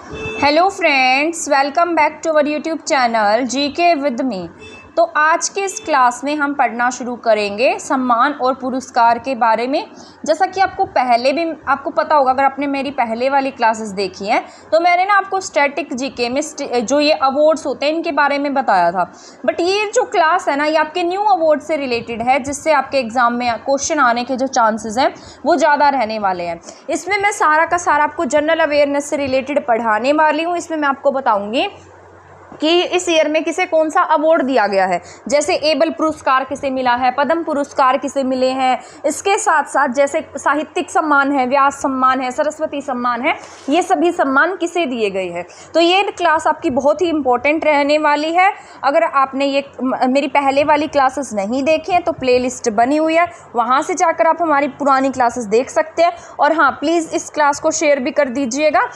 Hello friends, welcome back to our YouTube channel GK with me. तो आज के इस क्लास में हम पढ़ना शुरू करेंगे सम्मान और पुरस्कार के बारे में। जैसा कि आपको पता होगा, अगर आपने मेरी पहले वाली क्लासेस देखी हैं तो मैंने ना आपको स्टैटिक जीके में जो ये अवार्ड्स होते हैं इनके बारे में बताया था। बट ये जो क्लास है ना, ये आपके न्यू अवार्ड से रिलेटेड है, जिससे आपके एग्जाम में क्वेश्चन आने के जो चांसेस हैं वो ज़्यादा रहने वाले हैं। इसमें मैं सारा का सारा आपको जनरल अवेयरनेस से रिलेटेड पढ़ाने वाली हूँ। इसमें मैं आपको बताऊँगी कि इस ईयर में किसे कौन सा अवार्ड दिया गया है, जैसे एबल पुरस्कार किसे मिला है, पद्म पुरस्कार किसे मिले हैं। इसके साथ साथ जैसे साहित्यिक सम्मान है, व्यास सम्मान है, सरस्वती सम्मान है, ये सभी सम्मान किसे दिए गए हैं। तो ये क्लास आपकी बहुत ही इंपॉर्टेंट रहने वाली है। अगर आपने ये मेरी पहले वाली क्लासेस नहीं देखी हैं तो प्लेलिस्ट बनी हुई है, वहाँ से जाकर आप हमारी पुरानी क्लासेस देख सकते हैं। और हाँ, प्लीज़ इस क्लास को शेयर भी कर दीजिएगा।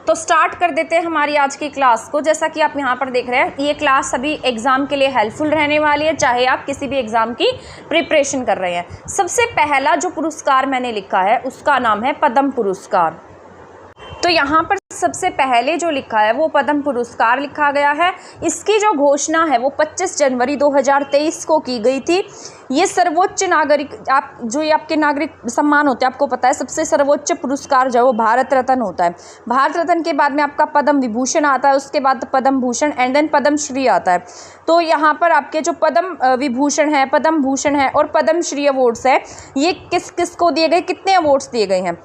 तो स्टार्ट कर देते हैं हमारी आज की क्लास को। जैसा कि आप यहाँ पर देख रहे हैं, ये क्लास सभी एग्ज़ाम के लिए हेल्पफुल रहने वाली है, चाहे आप किसी भी एग्ज़ाम की प्रिपरेशन कर रहे हैं। सबसे पहला जो पुरस्कार मैंने लिखा है उसका नाम है पद्म पुरस्कार। तो यहाँ पर सबसे पहले जो लिखा है वो पद्म पुरस्कार लिखा गया है। इसकी जो घोषणा है वो 25 जनवरी 2023 को की गई थी। ये सर्वोच्च नागरिक ये आपके नागरिक सम्मान होते हैं, आपको पता है सबसे सर्वोच्च पुरस्कार जो है वो भारत रत्न होता है। भारत रत्न के बाद में आपका पद्म विभूषण आता है, उसके बाद पद्म भूषण एंड देन पद्म श्री आता है। तो यहाँ पर आपके जो पद्म विभूषण है, पद्म भूषण है और पद्म श्री अवार्ड्स है, ये किस किस को दिए गए, कितने अवार्ड्स दिए गए हैं।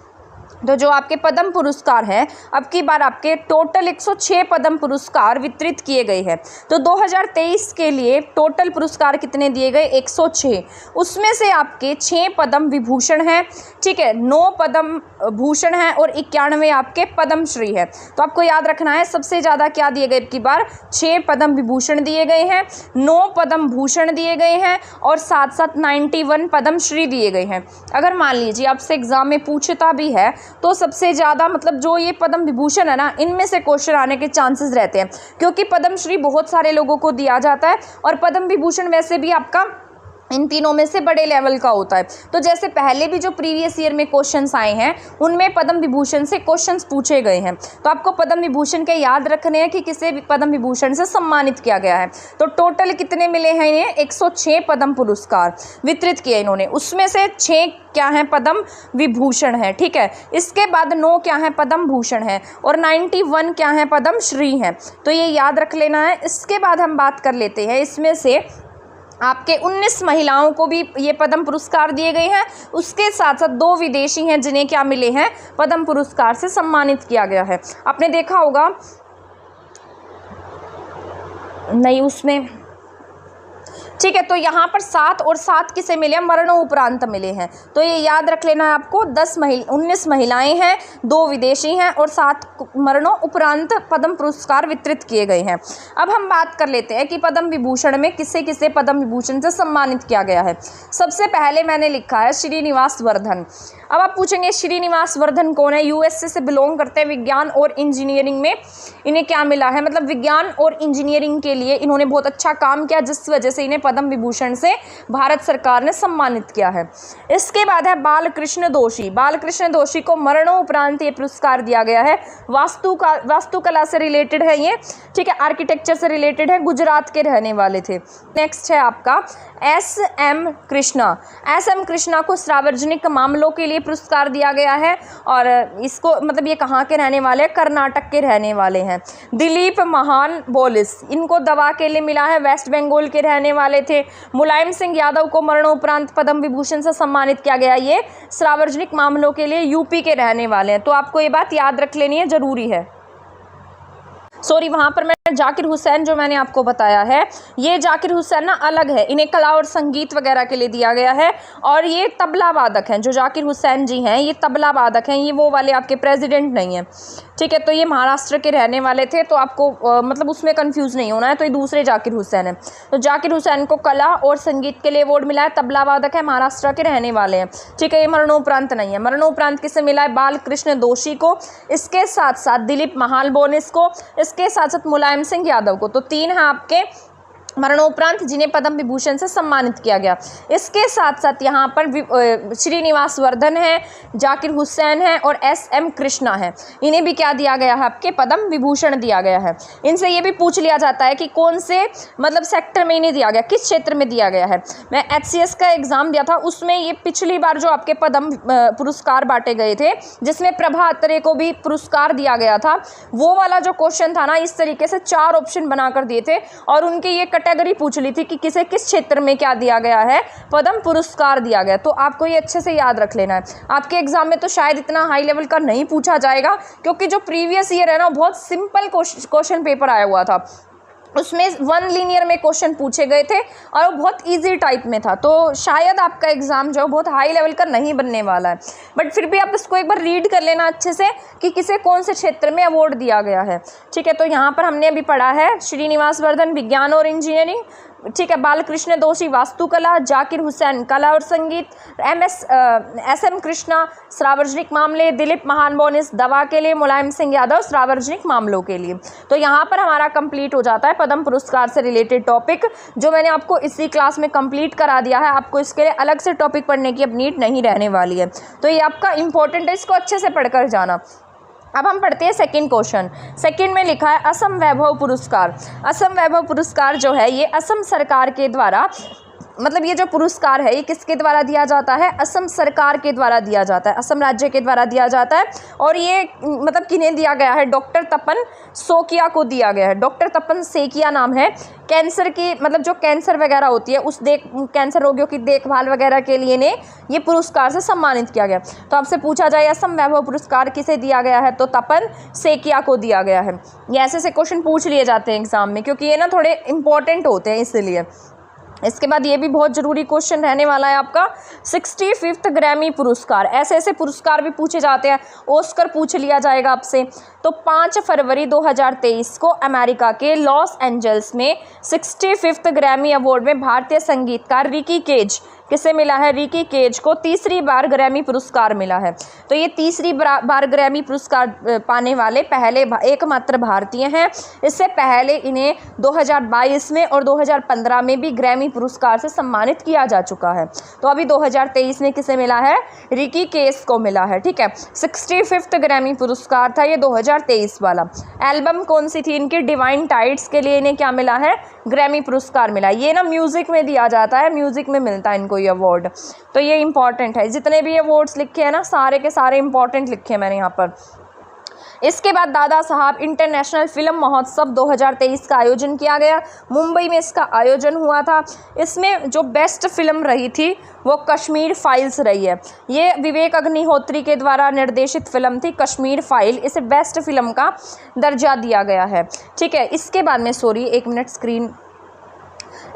तो जो आपके पद्म पुरस्कार हैं, अब की बार आपके टोटल 106 पद्म पुरस्कार वितरित किए गए हैं। तो 2023 के लिए टोटल पुरस्कार कितने दिए गए, 106। उसमें से आपके 6 पद्म विभूषण हैं, ठीक है, 9 पद्म भूषण हैं और 91 आपके पद्म श्री है। तो आपको याद रखना है सबसे ज़्यादा क्या दिए गए, अब की बार 6 पद्म विभूषण दिए गए हैं, 9 पद्म भूषण दिए गए हैं और साथ साथ 91 पद्म श्री दिए गए हैं। अगर मान लीजिए आपसे एग्जाम में पूछता भी है तो सबसे ज़्यादा मतलब जो ये पद्म विभूषण है ना, इनमें से क्वेश्चन आने के चांसेस रहते हैं, क्योंकि पद्म श्री बहुत सारे लोगों को दिया जाता है और पद्म विभूषण वैसे भी आपका इन तीनों में से बड़े लेवल का होता है। तो जैसे पहले भी जो प्रीवियस ईयर में क्वेश्चंस आए हैं उनमें पद्म विभूषण से क्वेश्चंस पूछे गए हैं। तो आपको पद्म विभूषण के याद रखने हैं कि किसे पद्म विभूषण से सम्मानित किया गया है। तो टोटल कितने मिले हैं इन्हें, 106 पद्म पुरस्कार वितरित किए इन्होंने। उसमें से 6 क्या हैं, पद्म विभूषण है, ठीक है। इसके बाद 9 क्या हैं, पद्म भूषण है और 91 क्या हैं, पद्म श्री हैं। तो ये याद रख लेना है। इसके बाद हम बात कर लेते हैं, इसमें से आपके 19 महिलाओं को भी ये पद्म पुरस्कार दिए गए हैं। उसके साथ साथ 2 विदेशी हैं जिन्हें क्या मिले हैं, पद्म पुरस्कार से सम्मानित किया गया है। आपने देखा होगा नहीं उसमें, ठीक है। तो यहाँ पर 7 और 7 किसे मिले हैं, मरणोपरांत मिले हैं। तो ये याद रख लेना है आपको। 19 महिलाएं हैं, 2 विदेशी हैं और 7 मरणोपरांत पद्म पुरस्कार वितरित किए गए हैं। अब हम बात कर लेते हैं कि पद्म विभूषण में किसे किसे पद्म विभूषण से सम्मानित किया गया है। सबसे पहले मैंने लिखा है श्रीनिवास वर्धन। अब आप पूछेंगे श्रीनिवास वर्धन कौन है, यूएसए से बिलोंग करते हैं, विज्ञान और इंजीनियरिंग में इन्हें क्या मिला है, मतलब विज्ञान और इंजीनियरिंग के लिए इन्होंने बहुत अच्छा काम किया, जिस वजह से इन्हें पद्म विभूषण से भारत सरकार ने सम्मानित किया है। इसके बाद है बालकृष्ण दोषी। बालकृष्ण दोषी को मरणोपरांत ये पुरस्कार दिया गया है। वास्तुकला से रिलेटेड है ये, ठीक है, आर्किटेक्चर से रिलेटेड है, गुजरात के रहने वाले थे। नेक्स्ट है आपका एस.एम. कृष्णा। एस.एम. कृष्णा को सार्वजनिक मामलों के लिए पुरस्कार दिया गया है और इसको मतलब ये कहाँ के रहने वाले हैं, कर्नाटक के रहने वाले हैं। दिलीप महान बोलिस, इनको दवा के लिए मिला है, वेस्ट बंगाल के रहने वाले थे। मुलायम सिंह यादव को मरणोपरांत पद्म विभूषण से सम्मानित किया गया, ये सार्वजनिक मामलों के लिए यूपी के रहने वाले हैं। तो आपको ये बात याद रख लेनी है, जरूरी है। सॉरी, वहाँ पर मैं जाकिर हुसैन जो मैंने आपको बताया है, ये जाकिर हुसैन ना अलग है, इन्हें कला और संगीत वगैरह के लिए दिया गया है और ये तबला वादक हैं। जो जाकिर हुसैन जी हैं ये तबला वादक हैं, ये वो वाले आपके प्रेसिडेंट नहीं हैं, ठीक है। तो ये महाराष्ट्र के रहने वाले थे, तो आपको मतलब उसमें कंफ्यूज नहीं होना है। तो ये दूसरे जाकिर हुसैन है। तो जाकिर हुसैन को कला और संगीत के लिए अवार्ड मिला है, तबला वादक है, महाराष्ट्र के रहने वाले हैं, ठीक है। ये मरणोपरांत नहीं है। मरणोपरांत किसे मिला है, बालकृष्ण दोषी को, इसके साथ साथ दिलीप महालबोनिस को, इसके साथ साथ मुलायम सिंह यादव को। तो 3 हैं आपके मरणोपरांत जिन्हें पद्म विभूषण से सम्मानित किया गया। इसके साथ साथ यहाँ पर श्रीनिवास वर्धन है, जाकिर हुसैन है और एस.एम. कृष्णा है, इन्हें भी क्या दिया गया है, आपके पद्म विभूषण दिया गया है। इनसे ये भी पूछ लिया जाता है कि कौन से मतलब सेक्टर में इन्हें दिया गया, किस क्षेत्र में दिया गया है। मैं HCS का एग्जाम दिया था, उसमें ये पिछली बार जो आपके पद्म पुरस्कार बांटे गए थे, जिसमें प्रभा अत्रे को भी पुरस्कार दिया गया था, वो वाला जो क्वेश्चन था ना, इस तरीके से 4 ऑप्शन बनाकर दिए थे और उनके ये कैटेगरी पूछ ली थी कि किसे किस क्षेत्र में क्या दिया गया है, पद्म पुरस्कार दिया गया। तो आपको ये अच्छे से याद रख लेना है। आपके एग्जाम में तो शायद इतना हाई लेवल का नहीं पूछा जाएगा, क्योंकि जो प्रीवियस ईयर है ना, बहुत सिंपल क्वेश्चन पेपर आया हुआ था, उसमें 1 लीनियर में क्वेश्चन पूछे गए थे और वो बहुत इजी टाइप में था। तो शायद आपका एग्जाम जो बहुत हाई लेवल का नहीं बनने वाला है, बट फिर भी आप इसको एक बार रीड कर लेना अच्छे से कि किसे कौन से क्षेत्र में अवार्ड दिया गया है। ठीक है, तो यहाँ पर हमने अभी पढ़ा है श्रीनिवास वर्धन विज्ञान और इंजीनियरिंग, ठीक है, बालकृष्ण दोषी वास्तुकला, जाकिर हुसैन कला और संगीत, एस.एम. कृष्णा सार्वजनिक मामले, दिलीप महानबोनिस दवा के लिए, मुलायम सिंह यादव सार्वजनिक मामलों के लिए। तो यहाँ पर हमारा कंप्लीट हो जाता है पद्म पुरस्कार से रिलेटेड टॉपिक, जो मैंने आपको इसी क्लास में कंप्लीट करा दिया है। आपको इसके लिए अलग से टॉपिक पढ़ने की अब नीड नहीं रहने वाली है। तो ये आपका इंपॉर्टेंट है, इसको अच्छे से पढ़कर जाना। अब हम पढ़ते हैं सेकंड क्वेश्चन। सेकंड में लिखा है असम वैभव पुरस्कार। असम वैभव पुरस्कार जो है ये असम सरकार के द्वारा, मतलब ये जो पुरस्कार है ये किसके द्वारा दिया जाता है, असम सरकार के द्वारा दिया जाता है, असम राज्य के द्वारा दिया जाता है। और ये मतलब किन्हें दिया गया है, डॉक्टर तपन सेकिया को दिया गया है। डॉक्टर तपन सेकिया नाम है। कैंसर की मतलब जो कैंसर वगैरह होती है उस कैंसर रोगियों की देखभाल वगैरह के लिए ने ये पुरस्कार से सम्मानित किया गया। तो आपसे पूछा जाए असम वैभव पुरस्कार किसे दिया गया है, तो तपन सेकिया को दिया गया है। ये ऐसे क्वेश्चन पूछ लिए जाते हैं एग्जाम में, क्योंकि ये ना थोड़े इंपॉर्टेंट होते हैं इसलिए। इसके बाद ये भी बहुत ज़रूरी क्वेश्चन रहने वाला है आपका 65th ग्रैमी पुरस्कार। ऐसे पुरस्कार भी पूछे जाते हैं। ऑस्कर पूछ लिया जाएगा आपसे। तो 5 फरवरी 2023 को अमेरिका के लॉस एंजल्स में 65th ग्रैमी अवार्ड में भारतीय संगीतकार रिकी केज, किसे मिला है, रिकी केज को तीसरी बार ग्रैमी पुरस्कार मिला है। तो ये तीसरी बार ग्रैमी पुरस्कार पाने वाले पहले एकमात्र भारतीय हैं। इससे पहले इन्हें 2022 में और 2015 में भी ग्रैमी पुरस्कार से सम्मानित किया जा चुका है। तो अभी 2023 में किसे मिला है, रिकी केज को मिला है। ठीक है, 65th ग्रैमी पुरस्कार था ये 2023 वाला। एल्बम कौन सी थी इनकी, डिवाइन टाइड्स के लिए इन्हें क्या मिला है, ग्रैमी पुरस्कार मिला। ये ना म्यूजिक में दिया जाता है, म्यूजिक में मिलता है इनको ये अवार्ड। तो ये इंपॉर्टेंट है। जितने भी अवार्ड्स लिखे हैं ना, सारे के सारे इंपॉर्टेंट लिखे हैं मैंने यहाँ पर। इसके बाद दादा साहब इंटरनेशनल फिल्म महोत्सव 2023 का आयोजन किया गया। मुंबई में इसका आयोजन हुआ था। इसमें जो बेस्ट फिल्म रही थी वो कश्मीर फाइल्स रही है। ये विवेक अग्निहोत्री के द्वारा निर्देशित फिल्म थी कश्मीर फाइल। इसे बेस्ट फिल्म का दर्जा दिया गया है। ठीक है, इसके बाद में एक मिनट स्क्रीन।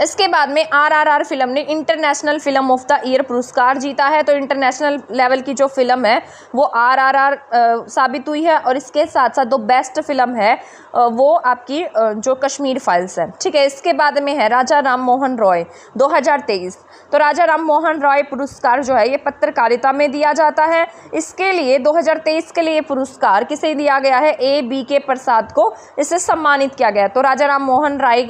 इसके बाद में RRR फिल्म ने international film of the year पुरस्कार जीता है। तो इंटरनेशनल लेवल की जो फिल्म है वो RRR साबित हुई है। और इसके साथ साथ जो बेस्ट फिल्म है वो आपकी जो कश्मीर फाइल्स है। ठीक है, इसके बाद में है राजा राम मोहन रॉय 2023। तो राजा राम मोहन रॉय पुरस्कार जो है ये पत्रकारिता में दिया जाता है। इसके लिए 2023 के लिए पुरस्कार किसे दिया गया है, A.B.K. प्रसाद को इसे सम्मानित किया गया। तो राजा राम मोहन राय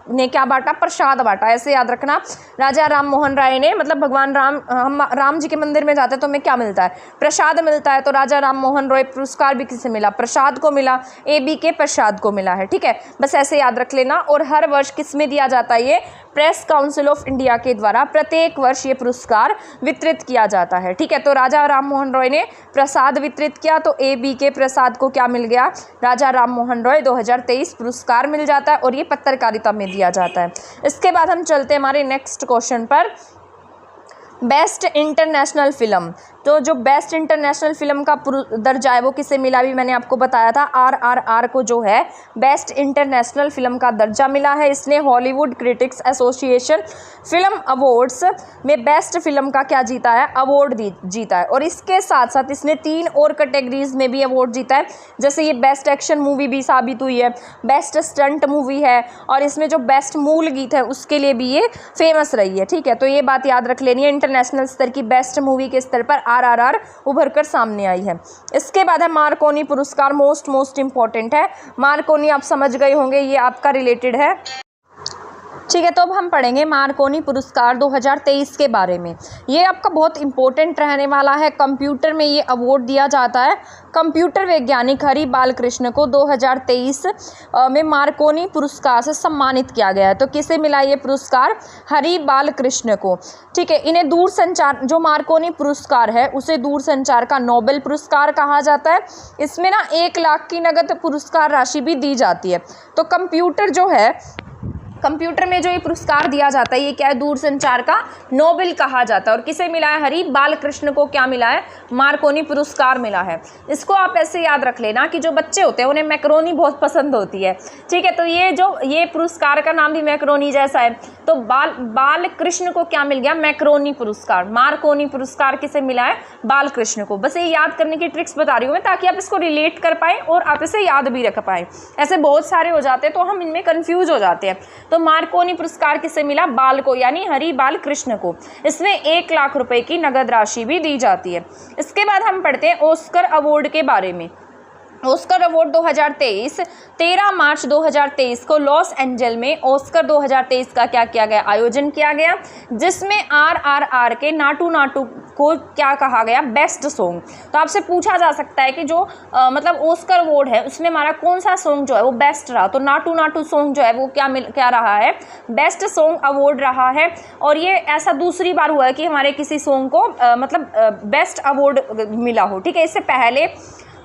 ने क्या बांटा, प्रसाद बांटा। ऐसे याद रखना, राजा राम मोहन राय ने मतलब भगवान राम, हम राम जी के मंदिर में जाते हैं तो हमें क्या मिलता है, प्रसाद मिलता है। तो राजा राम मोहन रॉय पुरस्कार भी किसे मिला, प्रसाद को मिला, A.B.K. प्रसाद को मिला है। ठीक है, बस ऐसे याद रख लेना। और हर वर्ष किस में दिया जाता है, ये प्रेस काउंसिल ऑफ इंडिया के द्वारा प्रत्येक वर्ष ये पुरस्कार वितरित किया जाता है। ठीक है, तो राजा राम मोहन रॉय ने प्रसाद वितरित किया तो A.B.K. प्रसाद को क्या मिल गया, राजा राम मोहन रॉय 2023 पुरस्कार मिल जाता है। और ये पत्रकारिता में दिया जाता है। इसके बाद हम चलते हैं हमारे नेक्स्ट क्वेश्चन पर। Best international film. तो जो बेस्ट इंटरनेशनल फिल्म का दर्जा है वो किसे मिला, भी मैंने आपको बताया था, RRR को जो है बेस्ट इंटरनेशनल फिल्म का दर्जा मिला है। इसने Hollywood critics association film awards में बेस्ट फिल्म का क्या जीता है, अवार्ड जीता है। और इसके साथ साथ इसने 3 और कैटेगरीज में भी अवार्ड जीता है। जैसे ये बेस्ट एक्शन मूवी भी साबित हुई है, बेस्ट स्टंट मूवी है, और इसमें जो बेस्ट मूल गीत है उसके लिए भी ये फेमस रही है। ठीक है, तो ये बात याद रख लेनी है। इंटरनेशनल स्तर की बेस्ट मूवी के स्तर पर RRR उभर कर सामने आई है। इसके बाद है मार्कोनी पुरस्कार। मोस्ट इंपॉर्टेंट है। मार्कोनी आप समझ गए होंगे, ये आपका रिलेटेड है ठीक है, तो अब हम पढ़ेंगे मार्कोनी पुरस्कार 2023 के बारे में। ये आपका बहुत इंपॉर्टेंट रहने वाला है। कंप्यूटर में ये अवार्ड दिया जाता है। कंप्यूटर वैज्ञानिक हरि बालकृष्ण को 2023 में मार्कोनी पुरस्कार से सम्मानित किया गया है। तो किसे मिला ये पुरस्कार? हरि बालकृष्ण को। ठीक है, इन्हें दूरसंचार, जो मार्कोनी पुरस्कार है उसे दूरसंचार का नोबेल पुरस्कार कहा जाता है। इसमें ना 1 लाख की नगद पुरस्कार राशि भी दी जाती है। तो कंप्यूटर जो है, कंप्यूटर में जो ये पुरस्कार दिया जाता है ये क्या है? दूरसंचार का नोबेल कहा जाता है। और किसे मिला है? हरि बालकृष्ण को क्या मिला है? मार्कोनी पुरस्कार मिला है। इसको आप ऐसे याद रख लेना कि जो बच्चे होते हैं उन्हें मैक्रोनी बहुत पसंद होती है। ठीक है, तो ये पुरस्कार का नाम भी मैक्रोनी जैसा है। तो बालकृष्ण को क्या मिल गया? मैक्रोनी पुरस्कार। मार्कोनी पुरस्कार किसे मिला है? बालकृष्ण को। बस ये याद करने की ट्रिक्स बता रही हूँ मैं, ताकि आप इसको रिलेट कर पाएँ और आप इसे याद भी रख पाएँ। ऐसे बहुत सारे हो जाते हैं तो हम इनमें कन्फ्यूज हो जाते हैं। तो मार्कोनी पुरस्कार किसे मिला? बाल को, यानी हरि बालकृष्ण को। इसमें 1 लाख रुपए की नगद राशि भी दी जाती है। इसके बाद हम पढ़ते हैं ऑस्कर अवार्ड के बारे में। ऑस्कर अवार्ड 2023 13 मार्च 2023 को लॉस एंजल में ऑस्कर 2023 का क्या किया गया? आयोजन किया गया, जिसमें RRR के नाटू नाटू को क्या कहा गया? Best song. तो आपसे पूछा जा सकता है कि जो मतलब ऑस्कर अवार्ड है उसमें हमारा कौन सा सॉन्ग जो है वो बेस्ट रहा? तो नाटू नाटू सॉन्ग जो है वो क्या रहा है? बेस्ट सॉन्ग अवार्ड रहा है। और ये ऐसा दूसरी बार हुआ है कि हमारे किसी सॉन्ग को बेस्ट अवार्ड मिला हो। ठीक है, इससे पहले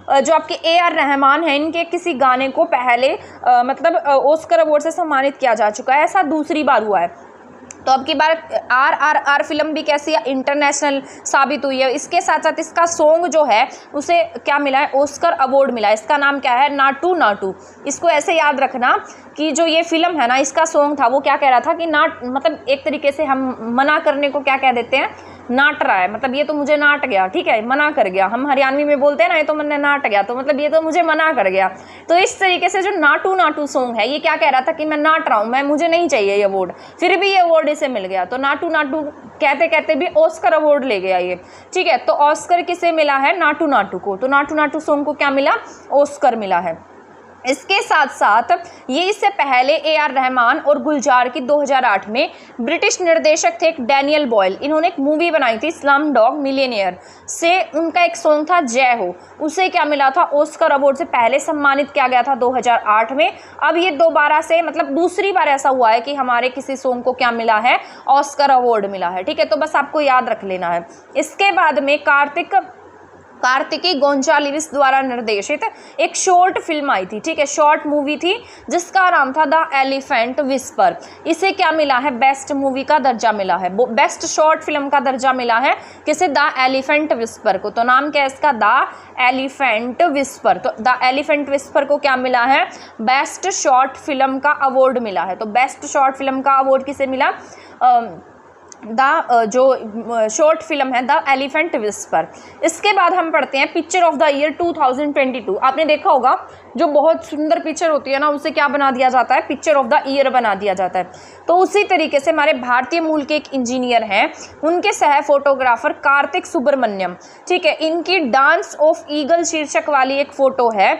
जो आपके AR रहमान हैं, इनके किसी गाने को पहले ऑस्कर अवार्ड से सम्मानित किया जा चुका है। ऐसा दूसरी बार हुआ है। तो अब की बार RRR फिल्म भी कैसी है? इंटरनेशनल साबित हुई है। इसके साथ साथ इसका सॉन्ग जो है उसे क्या मिला है? ऑस्कर अवार्ड मिला है। इसका नाम क्या है? नाटू नाटू। इसको ऐसे याद रखना कि जो ये फिल्म है ना, इसका सॉन्ग था वो क्या कह रहा था कि एक तरीके से हम मना करने को क्या कह देते हैं? नाट रहा है। मतलब ये तो मुझे नाट गया। ठीक है, मना कर गया। हम हरियाणवी में बोलते हैं ना, ये तो मैंने नाट गया, तो मतलब ये तो मुझे मना कर गया। तो इस तरीके से जो नाटू नाटू सॉन्ग है ये क्या कह रहा था कि मैं नाट रहा हूँ, मुझे नहीं चाहिए ये अवार्ड, फिर भी ये अवार्ड इसे मिल गया। तो नाटू नाटू कहते कहते भी ऑस्कर अवार्ड ले गया ये। ठीक है, तो ऑस्कर किसे मिला है? नाटू नाटू को। तो नाटू नाटू सॉन्ग को क्या मिला? ऑस्कर मिला है। इसके साथ साथ ये इससे पहले AR रहमान और गुलजार की 2008 में ब्रिटिश निर्देशक थे एक डैनियल बॉयल, इन्होंने एक मूवी बनाई थी स्लम डॉग मिलियनेयर से। उनका एक सॉन्ग था जय हो, उसे क्या मिला था? ऑस्कर अवार्ड से पहले सम्मानित किया गया था 2008 में। अब ये दोबारा से दूसरी बार ऐसा हुआ है कि हमारे किसी सॉन्ग को क्या मिला है? ऑस्कर अवार्ड मिला है। ठीक है, तो बस आपको याद रख लेना है। इसके बाद में कार्तिकी गोंजाल्विस द्वारा निर्देशित एक शॉर्ट फिल्म आई थी। ठीक है, शॉर्ट मूवी थी जिसका नाम था द एलिफेंट विस्पर। इसे क्या मिला है? बेस्ट मूवी का दर्जा मिला है, बेस्ट शॉर्ट फिल्म का दर्जा मिला है। किसे? द एलिफेंट विस्पर को। तो नाम क्या है इसका? The elephant whisper. तो द एलिफेंट विस्पर को क्या मिला है? बेस्ट शॉर्ट फिल्म का अवार्ड मिला है। तो बेस्ट शॉर्ट फिल्म का अवार्ड किसे मिला? जो शॉर्ट फिल्म है द एलिफेंट विस्पर। इसके बाद हम पढ़ते हैं पिक्चर ऑफ द ईयर 2022। आपने देखा होगा जो बहुत सुंदर पिक्चर होती है ना, उसे क्या बना दिया जाता है? पिक्चर ऑफ द ईयर बना दिया जाता है। तो उसी तरीके से हमारे भारतीय मूल के एक इंजीनियर हैं, उनके सह फोटोग्राफर कार्तिक सुब्रमण्यम। ठीक है, इनकी डांस ऑफ ईगल शीर्षक वाली एक फ़ोटो है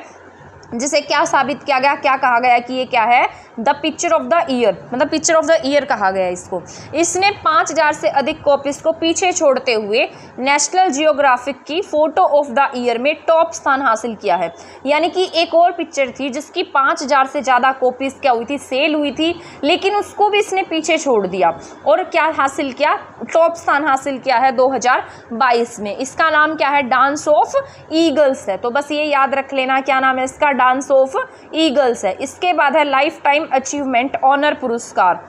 जिसे क्या साबित किया गया? क्या कहा गया कि ये क्या है? The picture of the year, picture of the year कहा गया इसको। इसने 5000 से अधिक कॉपीज को पीछे छोड़ते हुए नेशनल जियोग्राफिक की फोटो ऑफ द ईयर में टॉप स्थान हासिल किया है। यानी कि एक और पिक्चर थी जिसकी 5000 से ज़्यादा कॉपीज क्या हुई थी? सेल हुई थी, लेकिन उसको भी इसने पीछे छोड़ दिया और क्या हासिल किया? टॉप स्थान हासिल किया है 2022 में। इसका नाम क्या है? डांस ऑफ ईगल्स है। तो बस ये याद रख लेना, क्या नाम है इसका? डांस ऑफ ईगल्स है। इसके बाद है लाइफ टाइम अचीवमेंट ऑनर पुरस्कार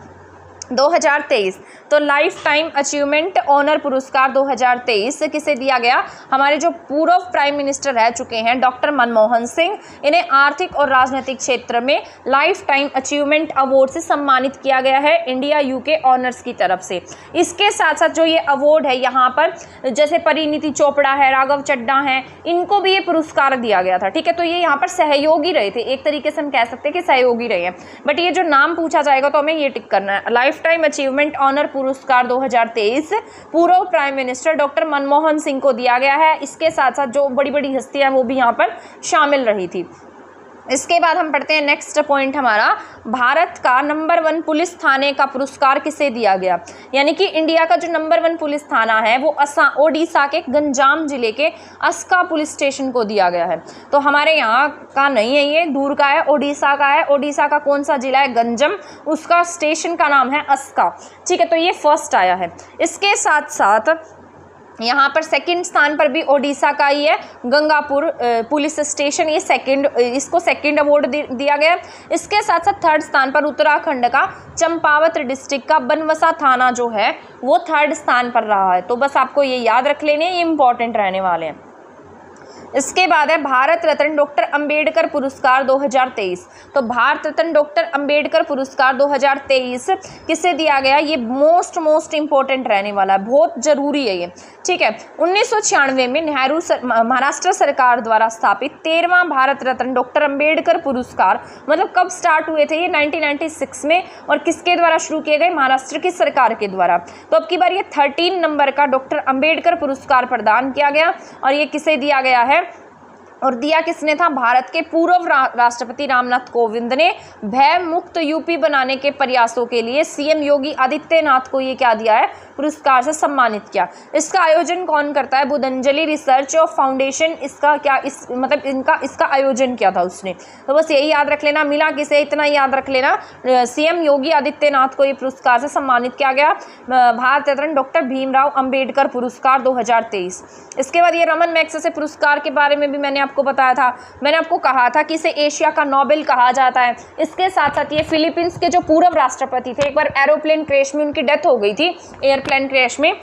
2023। तो लाइफ टाइम अचीवमेंट ऑनर पुरस्कार 2023 किसे दिया गया? हमारे जो पूर्व प्राइम मिनिस्टर रह चुके हैं डॉक्टर मनमोहन सिंह, इन्हें आर्थिक और राजनीतिक क्षेत्र में लाइफ टाइम अचीवमेंट अवार्ड से सम्मानित किया गया है इंडिया UK ऑनर्स की तरफ से। इसके साथ साथ जो ये अवार्ड है यहाँ पर जैसे परिणीति चोपड़ा है, राघव चड्ढा हैं, इनको भी ये पुरस्कार दिया गया था। ठीक है, तो ये यहाँ पर सहयोगी रहे थे, एक तरीके से हम कह सकते हैं कि सहयोगी रहे हैं। बट ये जो नाम पूछा जाएगा तो हमें ये टिक करना है। लाइफ टाइम अचीवमेंट ऑनर पुरस्कार 2023 पूर्व prime minister doctor Manmohan Singh को दिया गया है। इसके साथ साथ जो बड़ी बड़ी हस्तियां वो भी यहाँ पर शामिल रही थी। इसके बाद हम पढ़ते हैं नेक्स्ट पॉइंट हमारा, भारत का नंबर 1 पुलिस थाने का पुरस्कार किसे दिया गया। यानी कि इंडिया का जो नंबर 1 पुलिस थाना है वो ओडिशा के गंजाम जिले के अस्का पुलिस स्टेशन को दिया गया है। तो हमारे यहाँ का नहीं है, ये दूर का है, ओडिशा का है। ओडिशा का कौन सा जिला है? गंजम, उसका स्टेशन का नाम है अस्का। ठीक है, तो ये फर्स्ट आया है। इसके साथ साथ यहाँ पर सेकंड स्थान पर भी ओडिशा का ही है, गंगापुर पुलिस स्टेशन, ये इसको सेकंड अवार्ड दिया गया। इसके साथ साथ थर्ड स्थान पर उत्तराखंड का चंपावत डिस्ट्रिक्ट का बनवसा थाना जो है वो थर्ड स्थान पर रहा है। तो बस आपको ये याद रख लेने, ये इंपॉर्टेंट रहने वाले हैं। इसके बाद है भारत रत्न डॉक्टर अंबेडकर पुरस्कार 2023। तो भारत रत्न डॉक्टर अंबेडकर पुरस्कार 2023 किसे दिया गया? ये मोस्ट इंपॉर्टेंट रहने वाला है, बहुत जरूरी है ये। ठीक है, 1996 में महाराष्ट्र सरकार द्वारा स्थापित 13वां भारत रत्न डॉक्टर अंबेडकर पुरस्कार, मतलब कब स्टार्ट हुए थे ये? 1996 में। और किसके द्वारा शुरू किए गए? महाराष्ट्र की सरकार के द्वारा। तो अब की बार ये 13 नंबर का डॉक्टर अंबेडकर पुरस्कार प्रदान किया गया। और ये किसे दिया गया है? और दिया किसने था? भारत के पूर्व राष्ट्रपति रामनाथ कोविंद ने भय मुक्त यूपी बनाने के प्रयासों के लिए सीएम योगी आदित्यनाथ को ये क्या दिया है? पुरस्कार से सम्मानित किया। इसका आयोजन कौन करता है? बुद्धंजलि रिसर्च और फाउंडेशन इसका क्या इसका आयोजन किया था उसने। तो बस यही याद रख लेना, मिला किसे? इतना याद रख लेना, सीएम योगी आदित्यनाथ को ये पुरस्कार से सम्मानित किया गया, भारत रत्न डॉक्टर भीमराव अंबेडकर पुरस्कार 2023। इसके बाद ये रमन मैग्सेसे पुरस्कार के बारे में भी मैंने आपको बताया था। मैंने आपको कहा था कि इसे एशिया का नोबेल कहा जाता है। इसके साथ साथ ये फिलीपींस के जो पूर्व राष्ट्रपति थे, एक बार एरोप्लेन क्रैश में उनकी डेथ हो गई थी, एयरप्लेन क्रैश में,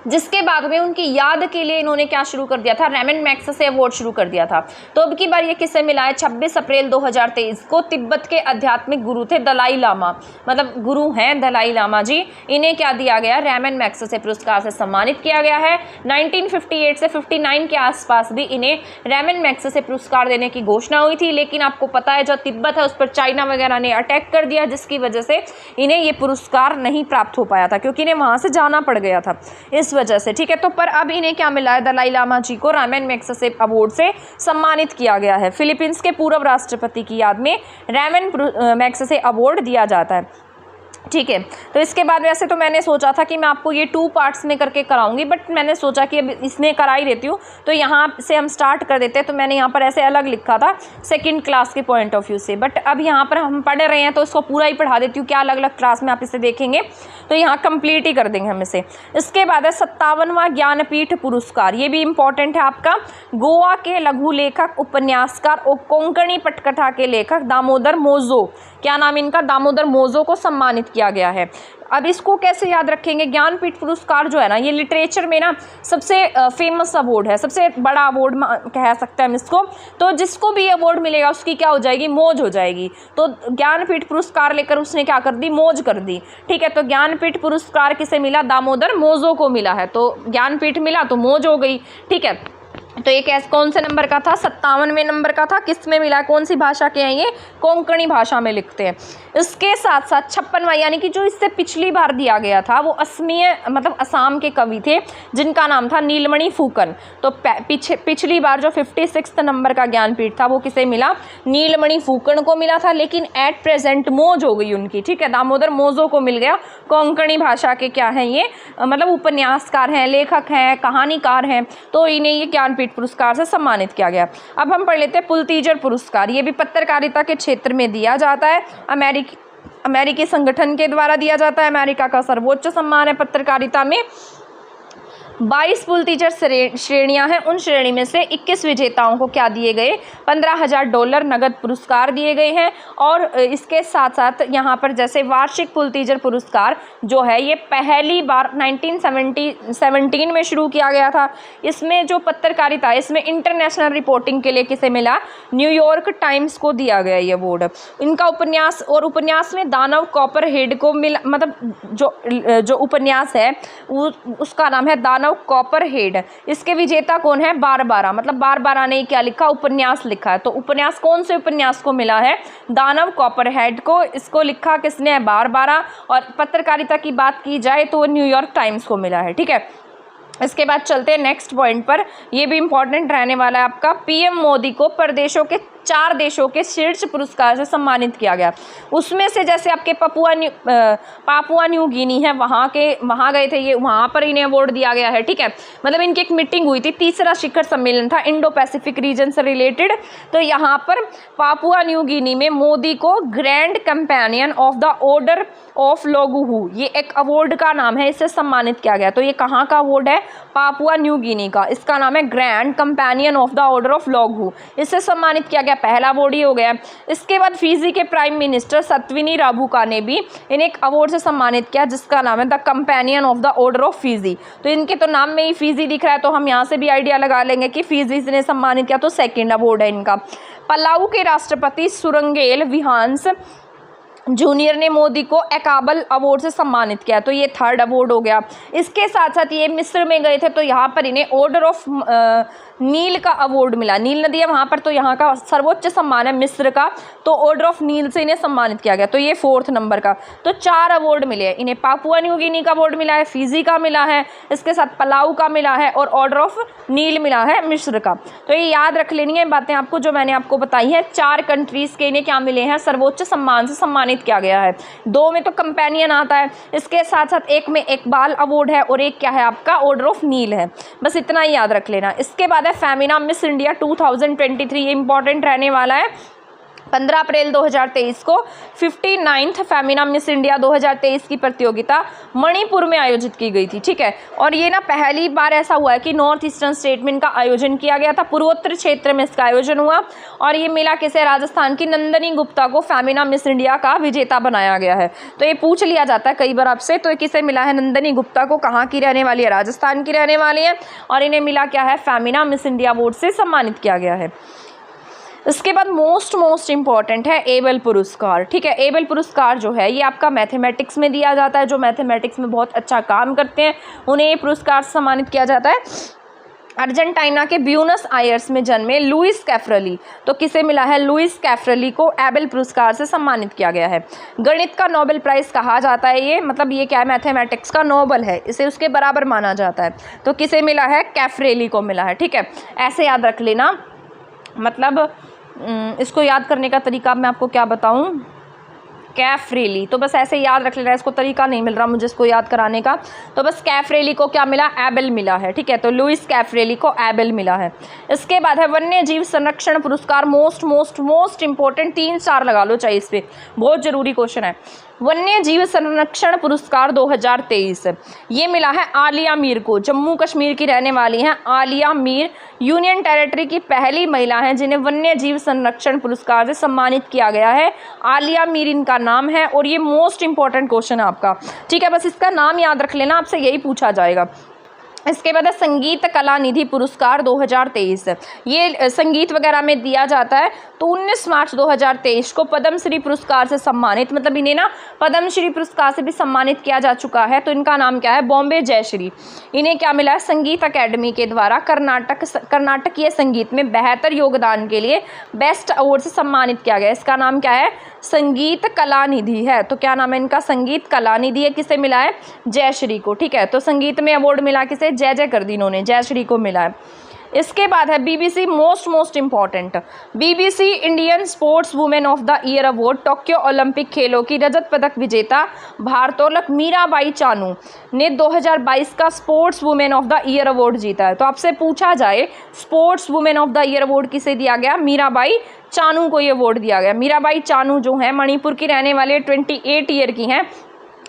जिसके बाद में उनकी याद के लिए इन्होंने क्या शुरू कर दिया था? रमन मैग्सेसे अवार्ड शुरू कर दिया था। तो अब की बार ये किससे मिला है? 26 अप्रैल 2023 को तिब्बत के आध्यात्मिक गुरु थे दलाई लामा, मतलब गुरु हैं दलाई लामा जी, इन्हें क्या दिया गया? रमन मैग्सेसे पुरस्कार से सम्मानित किया गया है। 1958 से 59 के आसपास भी इन्हें रमन मैग्सेसे पुरस्कार देने की घोषणा हुई थी, लेकिन आपको पता है जो तिब्बत है उस पर चाइना वगैरह ने अटैक कर दिया, जिसकी वजह से इन्हें ये पुरस्कार नहीं प्राप्त हो पाया था, क्योंकि इन्हें वहाँ से जाना पड़ गया था इस वजह से। ठीक है, तो पर अब इन्हें क्या मिला है? दलाई लामा जी को रमन मैग्सेसे अवार्ड से सम्मानित किया गया है। फिलीपींस के पूर्व राष्ट्रपति की याद में रमन मैग्सेसे अवार्ड दिया जाता है। ठीक है, तो इसके बाद वैसे तो मैंने सोचा था कि मैं आपको ये 2 पार्ट्स में करके कराऊंगी, बट मैंने सोचा कि अब इसमें करा ही देती हूँ, तो यहाँ से हम स्टार्ट कर देते हैं। तो मैंने यहाँ पर ऐसे अलग लिखा था सेकंड क्लास के पॉइंट ऑफ व्यू से, बट अब यहाँ पर हम पढ़ रहे हैं तो इसको पूरा ही पढ़ा देती हूँ, क्या अलग अलग क्लास में आप इसे देखेंगे तो यहाँ कंप्लीट ही कर देंगे हम इसे। इसके बाद है 57वां ज्ञानपीठ पुरस्कार, ये भी इंपॉर्टेंट है आपका। गोवा के लघु लेखक, उपन्यासकार और कोंकणी पटकथा के लेखक दामोदर मोजो, क्या नाम इनका? दामोदर मोजो को सम्मानित किया गया है। अब इसको कैसे याद रखेंगे? ज्ञानपीठ पुरस्कार जो है ना, ये लिटरेचर में ना सबसे फेमस अवार्ड है, सबसे बड़ा अवार्ड कह सकते हैं हम इसको। तो जिसको भी अवार्ड मिलेगा उसकी क्या हो जाएगी? मौज हो जाएगी। तो ज्ञानपीठ पुरस्कार लेकर उसने क्या कर दी? मौज कर दी। ठीक है, तो ज्ञानपीठ पुरस्कार किसे मिला? दामोदर मोजो को मिला है। तो ज्ञानपीठ मिला तो मौज हो गई। ठीक है, तो ये कौन से नंबर का था? 57वें नंबर का था। किस में मिला? कौन सी भाषा के हैं ये? कोंकणी भाषा में लिखते हैं। इसके साथ साथ 56वां, यानी कि जो इससे पिछली बार दिया गया था वो असमीय मतलब असम के कवि थे जिनका नाम था नीलमणि फुकन। तो पिछली बार जो 56 नंबर का ज्ञानपीठ था वो किसे मिला? नीलमणि फुकन को मिला था, लेकिन एट प्रेजेंट मौज हो गई उनकी। ठीक है, दामोदर मोजो को मिल गया। कोंकणी भाषा के क्या हैं ये? मतलब उपन्यासकार हैं, लेखक हैं, कहानीकार हैं, तो इन्हें ये ज्ञानपीठ पुरस्कार से सम्मानित किया गया। अब हम पढ़ लेते हैं पुलतीजर पुरस्कार। ये भी पत्रकारिता के क्षेत्र में दिया जाता है, अमेरिकी संगठन के द्वारा दिया जाता है। अमेरिका का सर्वोच्च सम्मान है पत्रकारिता में। 22 पुलतीजर श्रेणियां हैं, उन श्रेणी में से 21 विजेताओं को क्या दिए गए? $15,000 नगद पुरस्कार दिए गए हैं। और इसके साथ साथ यहाँ पर जैसे वार्षिक पुलतीजर पुरस्कार जो है ये पहली बार 1917 में शुरू किया गया था। इसमें जो पत्रकारिता है इसमें इंटरनेशनल रिपोर्टिंग के लिए किसे मिला? न्यूयॉर्क टाइम्स को दिया गया ये अवार्ड। इनका उपन्यास में दानव कॉपरहेड को मिला, मतलब जो उपन्यास है उसका नाम है दानव कॉपरहेड। इसके विजेता कौन है? बारबारा, मतलब बारबारा ने क्या लिखा? उपन्यास लिखा है। तो उपन्यास कौन से उपन्यास को मिला है? दानव कॉपरहेड को। इसको लिखा किसने है? बारबारा। और पत्रकारिता की बात की जाए तो न्यूयॉर्क टाइम्स को मिला है। ठीक है, इसके बाद चलते हैं नेक्स्ट पॉइंट पर, ये भी इंपॉर्टेंट रहने वाला है आपका। पीएम मोदी को प्रदेशों के 4 देशों के शीर्ष पुरस्कार से सम्मानित किया गया। उसमें से जैसे आपके पापुआ न्यू गिनी है, वहाँ गए थे ये, वहाँ पर इन्हें अवार्ड दिया गया है, ठीक है। मतलब इनकी एक मीटिंग हुई थी, तीसरा शिखर सम्मेलन था इंडो पैसिफिक रीजन से रिलेटेड। तो यहाँ पर पापुआ न्यू गिनी में मोदी को Grand Companion of the Order of Logohu, ये एक अवार्ड का नाम है, इससे सम्मानित किया गया। तो ये कहाँ का अवार्ड है? पापुआ न्यू गिनी का। इसका नाम है Grand Companion of the Order of Logohu, इससे सम्मानित किया गया। पहला अवार्ड ही हो गया। इसके बाद फिजी के प्राइम मिनिस्टर सत्विनी राबुका ने भी इन्हें एक अवार्ड से सम्मानित किया, जिसका नाम है the companion of the Order of Fiji. तो इनके तो नाम में ही फिजी दिख रहा है, तो हम यहाँ से भी आइडिया लगा लेंगे कि फिजी ने सम्मानित किया, तो सेकेंड अवार्ड है इनका। पलाऊ के राष्ट्रपति सुरंगेल विहांस जूनियर ने मोदी को एकाबल अवार्ड से सम्मानित किया, तो ये थर्ड अवार्ड हो गया। इसके साथ साथ ये मिस्र में गए थे, तो यहाँ पर इन्हें ऑर्डर ऑफ नील का अवार्ड मिला। नील नदी है वहाँ पर, तो यहाँ का सर्वोच्च सम्मान है मिस्र का, तो ऑर्डर ऑफ नील से इन्हें सम्मानित किया गया। तो ये 4th नंबर का। तो 4 अवार्ड मिले हैं इन्हें। पापुआ न्यू गिनी का अवार्ड मिला है, फिजी का मिला है, इसके साथ पलाऊ का मिला है, और ऑर्डर ऑफ नील मिला है मिस्र का। तो ये याद रख लेनी है बातें आपको, जो मैंने आपको बताई है। 4 कंट्रीज़ के इन्हें क्या मिले हैं? सर्वोच्च सम्मान से सम्मानित किया गया है। 2 में तो कंपेनियन आता है, इसके साथ साथ एक में इकबाल अवार्ड है, और एक क्या है आपका? ऑर्डर ऑफ नील है। बस इतना ही याद रख लेना। इसके बाद है फेमिना मिस इंडिया 2023, ये इंपॉर्टेंट रहने वाला है। 15 अप्रैल 2023 को 59th फेमिना मिस इंडिया 2023 की प्रतियोगिता मणिपुर में आयोजित की गई थी, ठीक है। और ये ना पहली बार ऐसा हुआ है कि नॉर्थ ईस्टर्न स्टेट में इनका आयोजन किया गया था, पूर्वोत्तर क्षेत्र में इसका आयोजन हुआ, और ये मिला किसे? राजस्थान की नंदनी गुप्ता को फेमिना मिस इंडिया का विजेता बनाया गया है। तो ये पूछ लिया जाता है कई बार आपसे, तो किसे मिला है? नंदनी गुप्ता को। कहाँ की रहने वाली है? राजस्थान की रहने वाली है, और इन्हें मिला क्या है? फेमिना मिस इंडिया अवार्ड से सम्मानित किया गया है। इसके बाद मोस्ट इंपॉर्टेंट है एबल पुरस्कार, ठीक है। एबल पुरस्कार जो है ये आपका मैथमेटिक्स में दिया जाता है। जो मैथमेटिक्स में बहुत अच्छा काम करते हैं उन्हें ये पुरस्कार सम्मानित किया जाता है। अर्जेंटीना के ब्यूनस आयर्स में जन्मे लुइस कैफ्रेली, तो किसे मिला है? लुइस कैफ्रेली को एबल पुरस्कार से सम्मानित किया गया है। गणित का नोबेल प्राइज़ कहा जाता है ये, मतलब ये क्या है? मैथमेटिक्स का नोबेल है, इसे उसके बराबर माना जाता है। तो किसे मिला है? कैफ्रेली को मिला है, ठीक है। ऐसे याद रख लेना। मतलब इसको याद करने का तरीका मैं आपको क्या बताऊं? कैफ्रेली, तो बस ऐसे याद रख लेना, इसको तरीका नहीं मिल रहा मुझे इसको याद कराने का। तो बस कैफ्रेली को क्या मिला? एबल मिला है, ठीक है। तो लुइस कैफ्रेली को एबल मिला है। इसके बाद है वन्य जीव संरक्षण पुरस्कार। मोस्ट इंपॉर्टेंट, 3-4 लगा लो चाहिए, इस पर बहुत जरूरी क्वेश्चन है। वन्य जीव संरक्षण पुरस्कार 2023 ये मिला है आलिया मीर को। जम्मू कश्मीर की रहने वाली हैं आलिया मीर, यूनियन टेरिटरी की पहली महिला हैं जिन्हें वन्य जीव संरक्षण पुरस्कार से सम्मानित किया गया है। आलिया मीर इनका नाम है, और ये मोस्ट इंपॉर्टेंट क्वेश्चन है आपका, ठीक है। बस इसका नाम याद रख लेना, आपसे यही पूछा जाएगा। इसके बाद है संगीत कला निधि पुरस्कार 2023, ये संगीत वगैरह में दिया जाता है। तो 19 मार्च 2023 को पद्मश्री पुरस्कार से सम्मानित, मतलब इन्हें ना पद्मश्री पुरस्कार से भी सम्मानित किया जा चुका है। तो इनका नाम क्या है? बॉम्बे जयश्री। इन्हें क्या मिला है? संगीत अकेडमी के द्वारा कर्नाटकीय संगीत में बेहतर योगदान के लिए बेस्ट अवार्ड से सम्मानित किया गया। इसका नाम क्या है? संगीत कला निधि है। तो क्या नाम है इनका? संगीत कला निधि है। किसे मिला है? जयश्री को, ठीक है। तो संगीत में अवार्ड मिला किसे? जय कर दी इन्होंने, जयश्री को मिला है। इसके बाद है BBC most important, BBC Indian sports women of the year award. Tokyo Olympic खेलों की रजत पदक विजेता भारोत्तोलक मीराबाई चानू ने 2022 का sports women of the year award जीता है। तो आपसे पूछा जाए sports women of the year award किसे दिया गया? मीराबाई चानू को ये अवार्ड दिया गया। मीराबाई चानू जो है मणिपुर की रहने वाले 28 ईयर की हैं,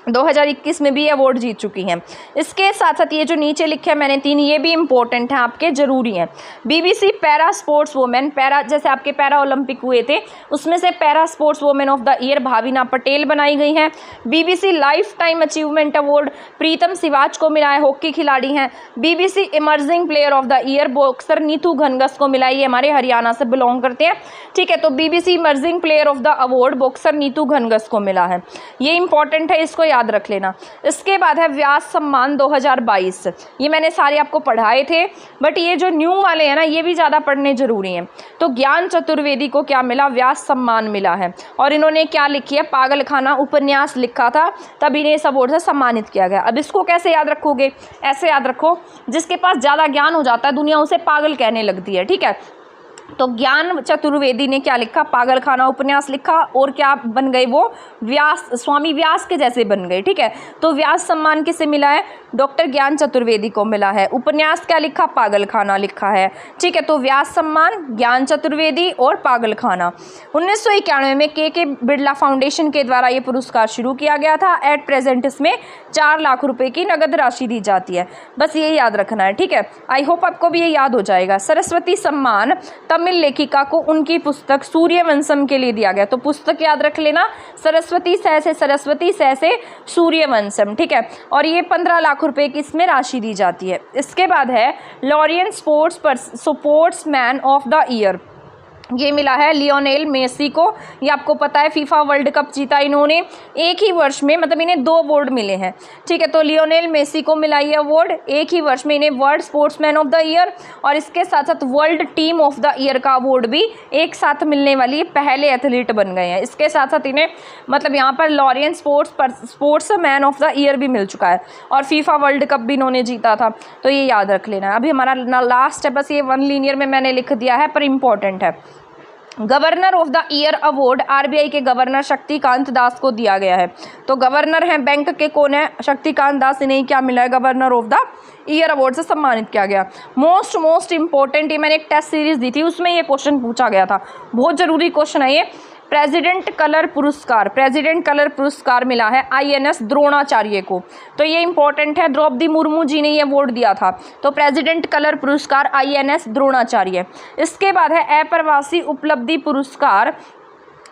2021 में भी अवार्ड जीत चुकी हैं। इसके साथ साथ ये जो नीचे लिखे हैं मैंने 3, ये भी इंपॉर्टेंट हैं, आपके जरूरी हैं। BBC para sports women, para जैसे आपके पैरा ओलंपिक हुए थे उसमें से para sports women of the year Bhavina Patel बनाई गई हैं। BBC lifetime achievement award Pritam Siwach को मिला है, हॉकी खिलाड़ी हैं। BBC emerging player of the year boxer Neetu Ghanghas को मिला है, ये हमारे हरियाणा से बिलोंग करते हैं, ठीक है। तो BBC emerging player of the award boxer Neetu Ghanghas को मिला है, ये इंपॉर्टेंट है, इसको याद रख लेना। इसके बाद है व्यास सम्मान 2022, ये मैंने सारे आपको पढ़ाए थे, बट ये जो न्यू वाले हैं ना ये भी ज़्यादा पढ़ने ज़रूरी हैं। तो ज्ञान चतुर्वेदी को क्या मिला, व्यास सम्मान मिला है। और इन्होंने क्या लिखी है, पागलखाना उपन्यास लिखा था, तब इन्हें इस अवार्ड से सम्मानित किया गया। अब इसको कैसे याद रखोगे, ऐसे याद रखो, जिसके पास ज़्यादा ज्ञान हो जाता है दुनिया उसे पागल कहने लगती है, ठीक है। तो ज्ञान चतुर्वेदी ने क्या लिखा, पागलखाना उपन्यास लिखा, और क्या बन गए वो, व्यास, स्वामी व्यास के जैसे बन गए, ठीक है। तो व्यास सम्मान किसे मिला है, डॉक्टर ज्ञान चतुर्वेदी को मिला है। उपन्यास क्या लिखा, पागलखाना लिखा है, ठीक है। तो व्यास सम्मान, ज्ञान चतुर्वेदी और पागलखाना। 1991 में के बिरला फाउंडेशन के द्वारा ये पुरस्कार शुरू किया गया था। एट प्रेजेंट इसमें 4 लाख रुपए की नगद राशि दी जाती है, बस ये याद रखना है, ठीक है। आई होप आपको भी ये याद हो जाएगा। सरस्वती सम्मान तमिल लेखिका को उनकी पुस्तक सूर्यवंशम के लिए दिया गया। तो पुस्तक याद रख लेना, सरस्वती से सूर्यवंशम, ठीक है। और ये 15 लाख रुपए की इसमें राशि दी जाती है। इसके बाद है Lorien sportsman of the year, ये मिला है लियोनेल मेसी को। ये आपको पता है फीफा वर्ल्ड कप जीता इन्होंने एक ही वर्ष में, मतलब इन्हें 2 अवार्ड मिले हैं, ठीक है। तो लियोनेल मेसी को मिला ये अवार्ड एक ही वर्ष में, इन्हें world sportsman of the year और इसके साथ साथ world team of the year का अवार्ड भी एक साथ मिलने वाली पहले एथलीट बन गए हैं। इसके साथ साथ इन्हें मतलब यहाँ पर Lorien sportsman of the year भी मिल चुका है और फीफा वर्ल्ड कप भी इन्होंने जीता था। तो ये याद रख लेना। अभी हमारा लास्ट है, बस ये 1 लीनियर में मैंने लिख दिया है पर इंपॉर्टेंट है। Governor of the year award RBI के गवर्नर शक्तिकांत दास को दिया गया है। तो गवर्नर हैं बैंक के, कौन है, शक्तिकांत दास, इन्हें क्या मिला है, governor of the year award से सम्मानित किया गया। मोस्ट इंपॉर्टेंट, ये मैंने एक टेस्ट सीरीज दी थी उसमें ये क्वेश्चन पूछा गया था, बहुत जरूरी क्वेश्चन है ये। प्रेसिडेंट कलर पुरस्कार मिला है INS द्रोणाचार्य को। तो ये इंपॉर्टेंट है, द्रौपदी मुर्मू जी ने ये अवार्ड दिया था। तो प्रेसिडेंट कलर पुरस्कार INS द्रोणाचार्य। इसके बाद है अप्रवासी उपलब्धि पुरस्कार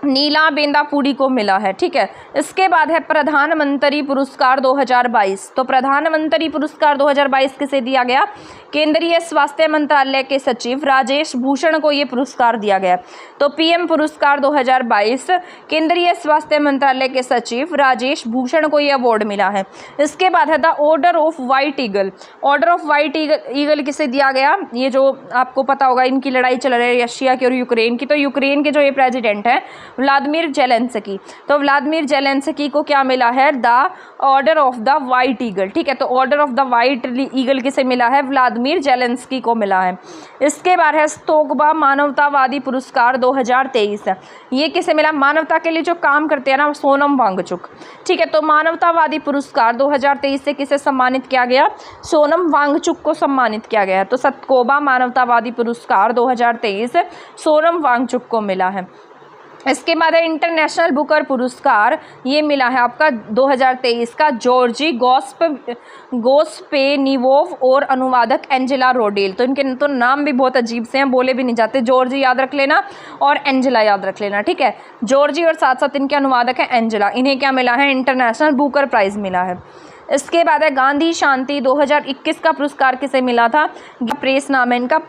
नीला बेंदापुरी को मिला है, ठीक है। इसके बाद है प्रधानमंत्री पुरस्कार 2022। तो प्रधानमंत्री पुरस्कार 2022 किसे दिया गया, केंद्रीय स्वास्थ्य मंत्रालय के सचिव राजेश भूषण को ये पुरस्कार दिया गया। तो PM पुरस्कार 2022 केंद्रीय स्वास्थ्य मंत्रालय के सचिव राजेश भूषण को ये अवार्ड मिला है। इसके बाद है the Order of white eagle. Order of white eagle किसे दिया गया, ये जो आपको पता होगा इनकी लड़ाई चल रही है रशिया की और यूक्रेन की। तो यूक्रेन के जो ये प्रेसिडेंट हैं व्लादिमीर जेलेंस्की, तो व्लादिमीर जेलेंस्की को क्या मिला है, the Order of the white eagle, ठीक है। तो order of the white eagle किसे मिला है, व्लादिमीर जेलेंस्की को मिला है। इसके बाद है स्तोकबा मानवतावादी पुरस्कार 2023। ये किसे मिला, मानवता के लिए जो काम करते हैं ना, सोनम वांगचुक, ठीक है। तो मानवतावादी पुरस्कार 2023 से किसे सम्मानित किया गया, सोनम वांगचुक को सम्मानित किया गया है। तो स्तोकबा मानवतावादी पुरस्कार 2023 सोनम वांगचुक को मिला है। इसके बाद है इंटरनेशनल बुकर पुरस्कार, ये मिला है आपका 2023 का जॉर्जी गोस्पेनिवोव और अनुवादक एंजेला रोडेल। तो इनके तो नाम भी बहुत अजीब से हैं, बोले भी नहीं जाते। जॉर्जी याद रख लेना और एंजेला याद रख लेना, ठीक है। जॉर्जी और साथ साथ इनके अनुवादक हैं एंजेला, इन्हें क्या मिला है, इंटरनेशनल बुकर प्राइज़ मिला है। इसके बाद है गांधी शांति 2021 का पुरस्कार किसे मिला था, प्रेस नाम है इनका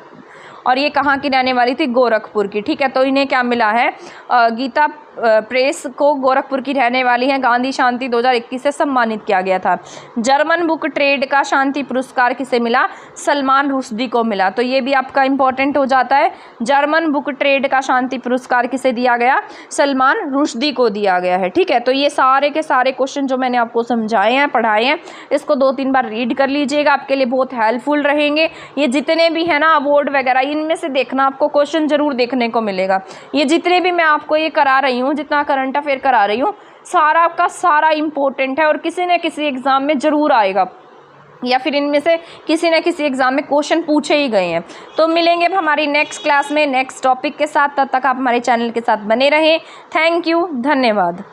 और ये कहाँ की रहने वाली थी, गोरखपुर की, ठीक है। तो इन्हें क्या मिला है, गीता प्रेस को गोरखपुर की रहने वाली है, गांधी शांति 2021 से सम्मानित किया गया था। जर्मन बुक ट्रेड का शांति पुरस्कार किसे मिला, सलमान रुश्दी को मिला। तो ये भी आपका इंपॉर्टेंट हो जाता है। जर्मन बुक ट्रेड का शांति पुरस्कार किसे दिया गया, सलमान रुश्दी को दिया गया है, ठीक है। तो ये सारे के सारे क्वेश्चन जो मैंने आपको समझाए हैं, पढ़ाए हैं, इसको 2-3 बार रीड कर लीजिएगा, आपके लिए बहुत हेल्पफुल रहेंगे। ये जितने भी है ना अवार्ड वगैरह, इनमें से देखना आपको क्वेश्चन जरूर देखने को मिलेगा। ये जितने भी मैं आपको ये करा रही हूँ, जितना करंट अफेयर करा रही हूँ, सारा का सारा इंपॉर्टेंट है और किसी न किसी एग्जाम में जरूर आएगा या फिर इनमें से किसी न किसी एग्जाम में क्वेश्चन पूछे ही गए हैं। तो मिलेंगे अब हमारी नेक्स्ट क्लास में नेक्स्ट टॉपिक के साथ, तब तक आप हमारे चैनल के साथ बने रहें। थैंक यू, धन्यवाद।